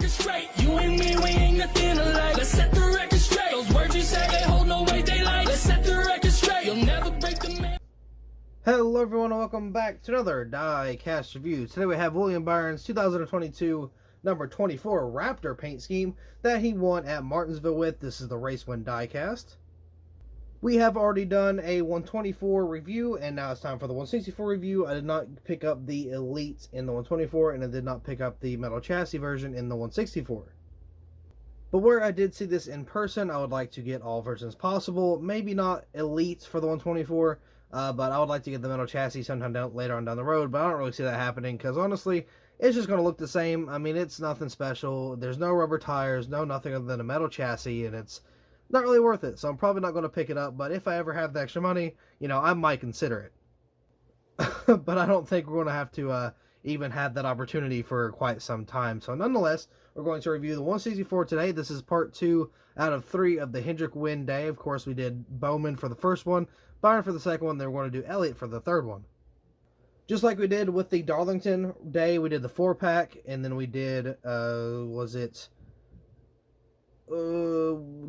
record straight. You and me, we ain't nothing alike. Let's set the record straight. Those words you say, they hold no weight, they like. Let's set the record straight. You'll never break the man. Hello everyone and welcome back to another Diecast review. Today we have William Byron's 2022 number 24 Raptor paint scheme that he won at Martinsville with. This is the Race Win Diecast. We have already done a 124 review and now it's time for the 164 review. I did not pick up the Elite in the 124 and I did not pick up the metal chassis version in the 164. But where I did see this in person, I would like to get all versions possible. Maybe not Elite for the 124, but I would like to get the metal chassis sometime later on down the road, but I don't really see that happening because honestly, it's just going to look the same. I mean, it's nothing special. There's no rubber tires, nothing other than a metal chassis, and it's not really worth it. So I'm probably not going to pick it up, but if I ever have the extra money, you know, I might consider it. But I don't think we're going to have to even have that opportunity for quite some time. So nonetheless, we're going to review the 164 today. This is part 2 out of 3 of the Hendrick Win day. Of course, we did Bowman for the first one, Byron for the second one, then we're going to do Elliott for the third one. Just like we did with the Darlington day, we did the 4-pack, and then we did, was it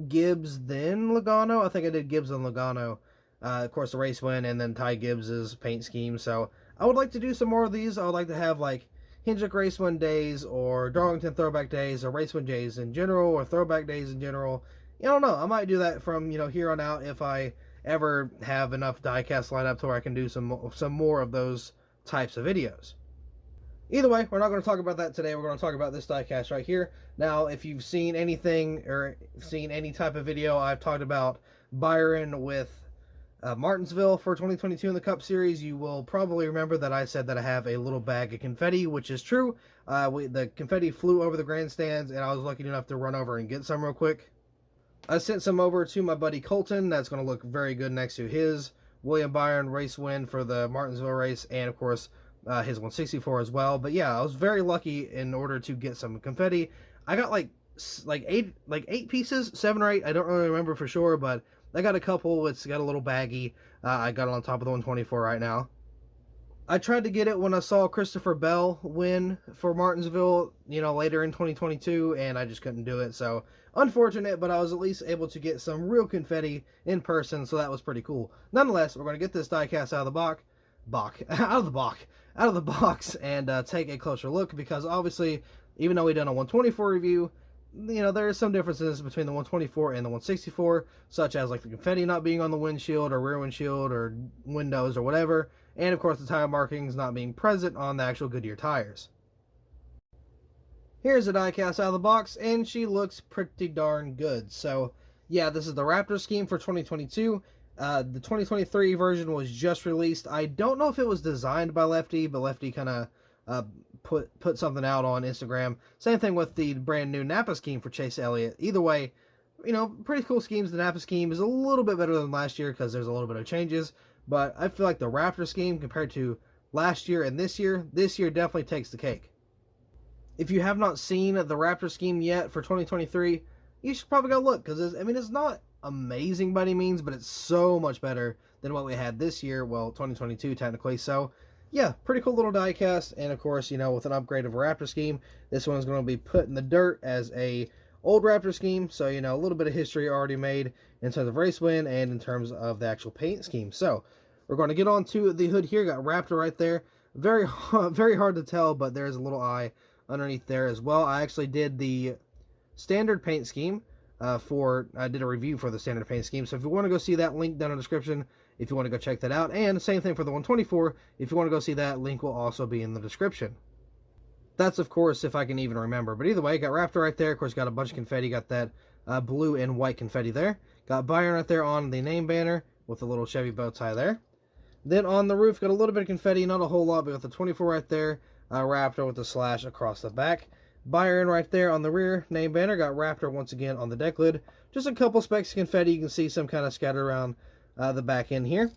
Gibbs then Logano? I think I did Gibbs and Logano. Of course, the Race Win, and then Ty Gibbs's paint scheme. So I would like to do some more of these. I would like to have like Hendrick Race Win days, or Darlington Throwback days, or Race Win days in general, or Throwback days in general. I don't know. I might do that from, you know, here on out if I ever have enough diecast lined up to where I can do some more of those types of videos. Either way, we're not going to talk about that today. We're going to talk about this diecast right here. Now, if you've seen anything or seen any type of video, I've talked about Byron with Martinsville for 2022 in the Cup Series. You will probably remember that I said that I have a little bag of confetti, which is true. The confetti flew over the grandstands, and I was lucky enough to run over and get some real quick. I sent some over to my buddy Colton. That's going to look very good next to his William Byron Race Win for the Martinsville race, and of course his 164 as well. But yeah, I was very lucky in order to get some confetti. I got like eight pieces, 7 or 8. I don't really remember for sure, but I got a couple. It's got a little baggie. I got it on top of the 124 right now. I tried to get it when I saw Christopher Bell win for Martinsville, you know, later in 2022, and I just couldn't do it. So unfortunate, but I was at least able to get some real confetti in person, so that was pretty cool. Nonetheless, we're going to get this diecast out of the box and take a closer look, because obviously, even though we done a 124 review, you know, there are some differences between the 124 and the 164, such as like the confetti not being on the windshield or rear windshield or windows or whatever, and of course the tire markings not being present on the actual Goodyear tires. Here's the diecast out of the box, and she looks pretty darn good. So yeah, this is the Raptor scheme for 2022. The 2023 version was just released. I don't know if it was designed by Lefty, but Lefty kind of put something out on Instagram. Same thing with the brand new Napa scheme for Chase Elliott. Either way, you know, pretty cool schemes. The Napa scheme is a little bit better than last year because there's a little bit of changes, but I feel like the Raptor scheme compared to last year and this year definitely takes the cake. If you have not seen the Raptor scheme yet for 2023, you should probably go look, because I mean, it's not amazing by any means, but it's so much better than what we had this year. Well, 2022 technically. So yeah, pretty cool little diecast. And of course, you know, with an upgrade of a Raptor scheme, this one's going to be put in the dirt as a old Raptor scheme. So, you know, a little bit of history already made in terms of Race Win and in terms of the actual paint scheme. So we're going to get on to the hood here. Got Raptor right there. Very hard to tell, but there's a little eye underneath there as well. I actually did the standard paint scheme I did a review for the standard paint scheme. So if you want to go see that, link down in the description if you want to go check that out. And the same thing for the 124. If you want to go see that, link will also be in the description. That's, of course, if I can even remember. But either way, got Raptor right there. Of course, got a bunch of confetti. Got that blue and white confetti there. Got Byron right there on the name banner with a little Chevy bow tie there. Then on the roof, got a little bit of confetti. Not a whole lot, but got the 24 right there. Raptor with the slash across the back. Byron right there on the rear name banner. Got Raptor once again on the deck lid. Just a couple specks of confetti. You can see some kind of scattered around the back end here.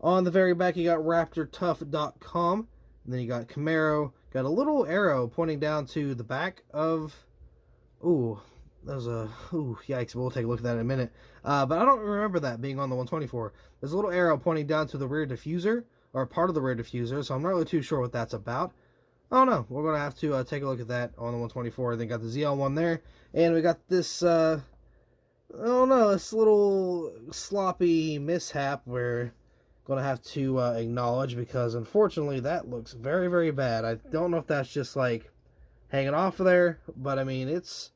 On the very back, you got RaptorTough.com. And then you got Camaro. Got a little arrow pointing down to the back of... Ooh, there's a... Ooh, yikes. We'll take a look at that in a minute. But I don't remember that being on the 124. There's a little arrow pointing down to the rear diffuser, or part of the rear diffuser, so I'm not really too sure what that's about. I don't know. We're going to have to take a look at that on the 124. Then got the ZL1 there. And we got this, I don't know, this little sloppy mishap we're going to have to acknowledge, because unfortunately that looks very, very bad. I don't know if that's just like hanging off of there, but I mean, it's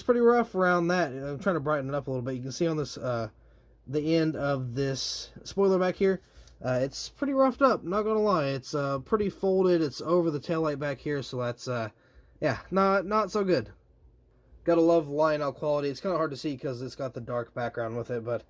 pretty rough around that. I'm trying to brighten it up a little bit. You can see on this, the end of this spoiler back here, it's pretty roughed up, not gonna lie. It's pretty folded. It's over the taillight back here, so that's yeah, not so good. Gotta love line-out quality. It's kind of hard to see because it's got the dark background with it, but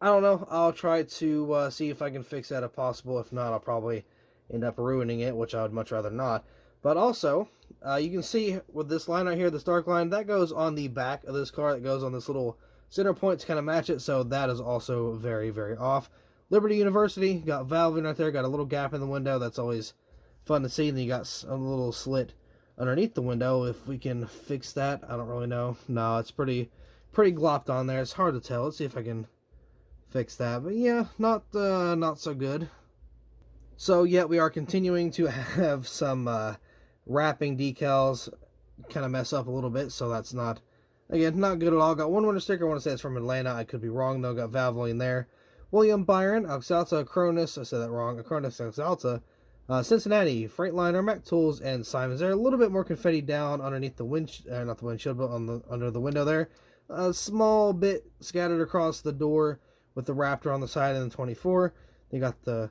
I don't know. I'll try to see if I can fix that if possible. If not, I'll probably end up ruining it, which I would much rather not. But also, you can see with this line right here, this dark line, that goes on the back of this car. It goes on this little center point to kind of match it, so that is also very, very off. Liberty University, got valving right there, got a little gap in the window. That's always fun to see. And then you got a little slit underneath the window. If we can fix that, I don't really know. No, it's pretty glopped on there. It's hard to tell. Let's see if I can fix that. But yeah, not so good. So yeah, we are continuing to have some wrapping decals kind of mess up a little bit, so that's not, again, not good at all. Got one winter sticker. I want to say it's from Atlanta. I could be wrong though. Got Valvoline there. William Byron, Axalta, Cronus, I said that wrong, Cronus, Axalta, Cincinnati, Freightliner, Mac Tools, and Simons there. A little bit more confetti down underneath the not the windshield, but under the window there. A small bit scattered across the door with the Raptor on the side and the 24. You got the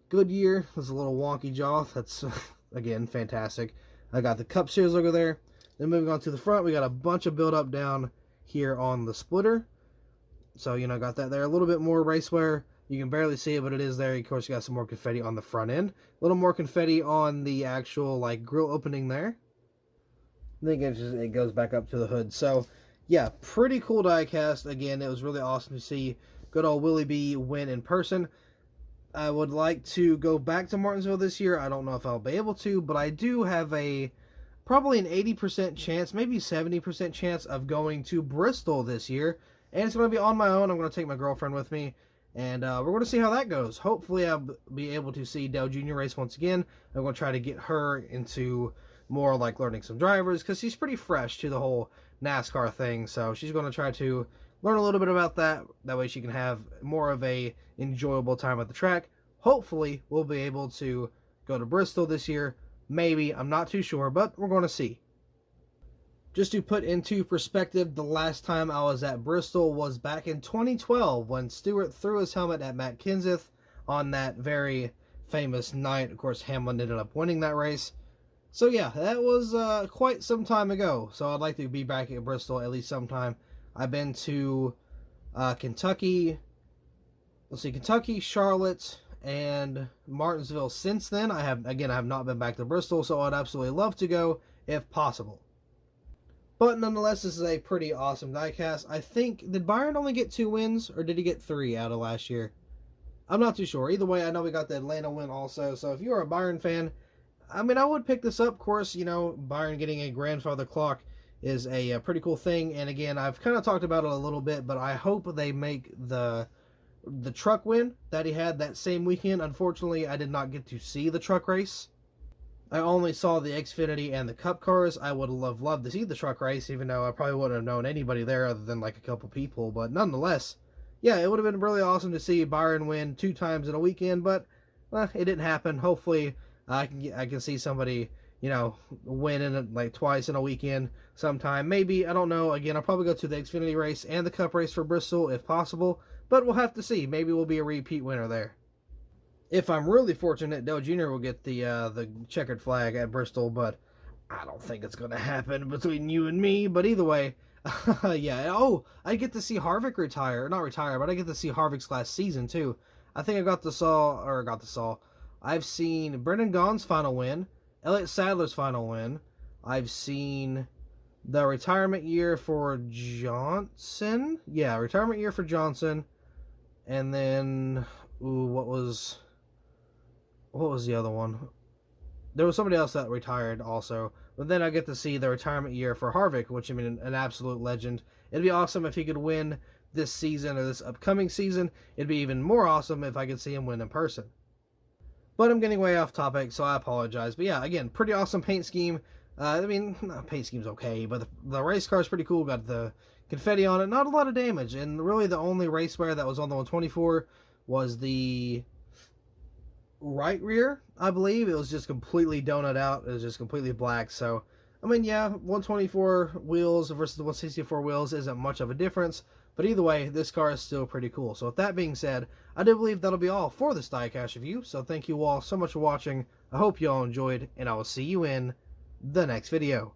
Goodyear. There's a little wonky jaw. That's, again, fantastic. I got the Cup Series logo there. Then moving on to the front, we got a bunch of buildup down here on the splitter. So, you know, got that there. A little bit more race wear. You can barely see it, but it is there. Of course, you got some more confetti on the front end. A little more confetti on the actual, like, grill opening there. I think it goes back up to the hood. So, yeah, pretty cool diecast. Again, it was really awesome to see good old Willie B win in person. I would like to go back to Martinsville this year. I don't know if I'll be able to, but I do have probably an 80% chance, maybe 70% chance of going to Bristol this year. And it's going to be on my own. I'm going to take my girlfriend with me. And we're going to see how that goes. Hopefully I'll be able to see Dale Jr. race once again. I'm going to try to get her into more like learning some drivers, because she's pretty fresh to the whole NASCAR thing. So she's going to try to learn a little bit about that. That way she can have more of a enjoyable time at the track. Hopefully we'll be able to go to Bristol this year. Maybe. I'm not too sure, but we're going to see. Just to put into perspective, the last time I was at Bristol was back in 2012 when Stewart threw his helmet at Matt Kenseth on that very famous night. Of course, Hamlin ended up winning that race. So yeah, that was quite some time ago. So I'd like to be back at Bristol at least sometime. I've been to Kentucky, Charlotte, and Martinsville since then. I have not been back to Bristol, so I'd absolutely love to go if possible. But nonetheless, this is a pretty awesome diecast. I think, did Byron only get 2 wins, or did he get 3 out of last year? I'm not too sure. Either way, I know we got the Atlanta win also. So if you're a Byron fan, I mean, I would pick this up. Of course, you know, Byron getting a grandfather clock is a pretty cool thing. And again, I've kind of talked about it a little bit, but I hope they make the truck win that he had that same weekend. Unfortunately, I did not get to see the truck race. I only saw the Xfinity and the Cup cars. I would have loved to see the truck race, even though I probably wouldn't have known anybody there other than like a couple people. But nonetheless, yeah, it would have been really awesome to see Byron win 2 times in a weekend, but it didn't happen. Hopefully, I can see somebody, you know, win in it like twice in a weekend sometime. Maybe, I don't know. Again, I'll probably go to the Xfinity race and the Cup race for Bristol if possible, but we'll have to see. Maybe we'll be a repeat winner there. If I'm really fortunate, Dale Jr. will get the checkered flag at Bristol, but I don't think it's going to happen between you and me. But either way, yeah. Oh, I get to see Harvick retire. Not retire, but I get to see Harvick's last season, too. I think I've seen Brendan Gaughan's final win, Elliott Sadler's final win. I've seen the retirement year for Johnson. Yeah, retirement year for Johnson. And then, what was the other one? There was somebody else that retired also. But then I get to see the retirement year for Harvick, which, I mean, an absolute legend. It'd be awesome if he could win this season or this upcoming season. It'd be even more awesome if I could see him win in person. But I'm getting way off topic, so I apologize. But yeah, again, pretty awesome paint scheme. I mean, paint scheme's okay, but the race car is pretty cool. Got the confetti on it, not a lot of damage. And really the only race wear that was on the 124 was the right rear, I believe. It was just completely donut out. It was just completely black. So, I mean, yeah, 124 wheels versus the 164 wheels isn't much of a difference. But either way, this car is still pretty cool. So with that being said, I do believe that'll be all for this diecast review. So thank you all so much for watching. I hope you all enjoyed, and I will see you in the next video.